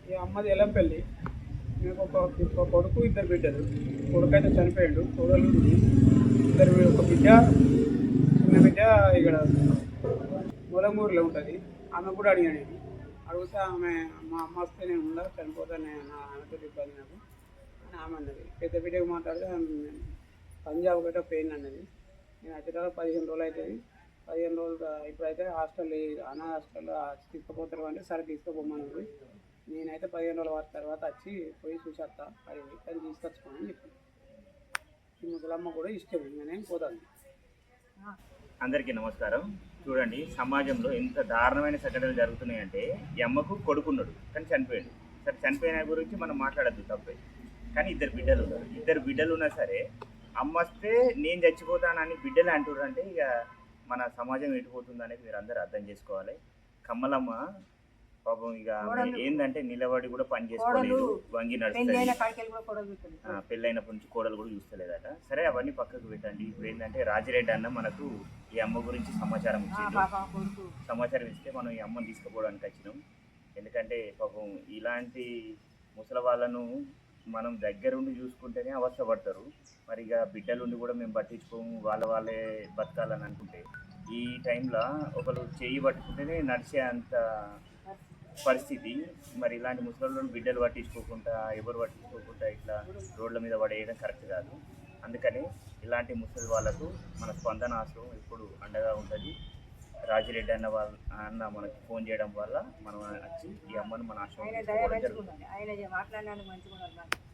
ఈ అమ్మది ఎల్లంపల్లి. నాకు ఒక కొడుకు, ఇద్దరు బిడ్డలు. కొడుకు అయితే చనిపోయిండు, కోడలు ఉంది. ఒక బిడ్డ, చిన్న బిడ్డ ఇక్కడ మూలమూరులో ఉంటుంది. ఆమె కూడా అడిగాను నేను. అడిగితే ఆమె మా అమ్మ వస్తే నేను ఉండా చనిపోతాను, ఆమెతో ఇబ్బంది నాకు అని ఆమె అన్నది. పెద్ద బిడ్డకు మాట్లాడితే పంజాబ్ గట్రా పెయిన్ అన్నది. నేను వచ్చేటప్పుడు 15 రోజులు అవుతుంది. 15 రోజులు ఇప్పుడైతే హాస్టల్ అనాథ హాస్టల్లో తీసుకుపోతారు అంటే సరే తీసుకుపోమని. నేనైతే 15 రోజుల వారి తర్వాత వచ్చి పోయి చూసేస్తా అది కానీ తీసుకొచ్చుకోమని చెప్పి. ఈ ముసలమ్మ కూడా ఇష్టం, నేనేం పోతాను. అందరికీ నమస్కారం. చూడండి, సమాజంలో ఎంత దారుణమైన సంఘటనలు జరుగుతున్నాయంటే, ఈ అమ్మకు కొడుకున్నాడు కానీ చనిపోయాడు. సరే, చనిపోయిన గురించి మనం మాట్లాడద్దు, తప్పే. కానీ ఇద్దరు బిడ్డలు ఉన్నారు. ఇద్దరు బిడ్డలు ఉన్నా సరే అమ్మ వస్తే నేను చచ్చిపోతానని బిడ్డలు అంటున్నారు. అంటే ఇక మన సమాజం ఎటుపోతుంది అనేది మీరు అందరూ అర్థం చేసుకోవాలి. కమ్మలమ్మ పాపం ఇక ఏంటంటే నిలబడి కూడా పని చేసుకోలేదు, వంగి నడుస్తుంది. పెళ్ళైనప్పటి నుంచి కోడలు కూడా చూస్తలేదట. సరే, అవన్నీ పక్కకు పెట్టండి. ఇప్పుడు ఏంటంటే రాజిరెడ్డి అన్న మనకు ఈ అమ్మ గురించి సమాచారం ఇచ్చింది. సమాచారం ఇస్తే మనం ఈ అమ్మని తీసుకుపోవడానికి వచ్చినాం. ఎందుకంటే పాపం ఇలాంటి ముసలి వాళ్ళను మనం దగ్గరుండి చూసుకుంటేనే అవస్థపడతారు. మరి ఇక బిడ్డలుండి కూడా మేము పట్టించుకోము, వాళ్ళే బతకాలని అనుకుంటే ఈ టైంలో ఒకరు చెయ్యి పట్టుకుంటేనే నడిచే అంత పరిస్థితి. మరి ఇలాంటి ముసలిలను బిడ్డలు పట్టించుకోకుండా, ఎవరు పట్టించుకోకుండా ఇట్లా రోడ్ల మీద పడేయడం కరెక్ట్ కాదు. అందుకని ఇలాంటి ముసలి వాళ్ళకు మన స్పందన ఆశ్రమం ఎప్పుడు అండగా ఉంటుంది. రాజిరెడ్డి అన్న మనకి ఫోన్ చేయడం వల్ల మనం వచ్చి ఈ అమ్మను మన ఆశ్రమం తీసుకోవడం జరుగుతుంది.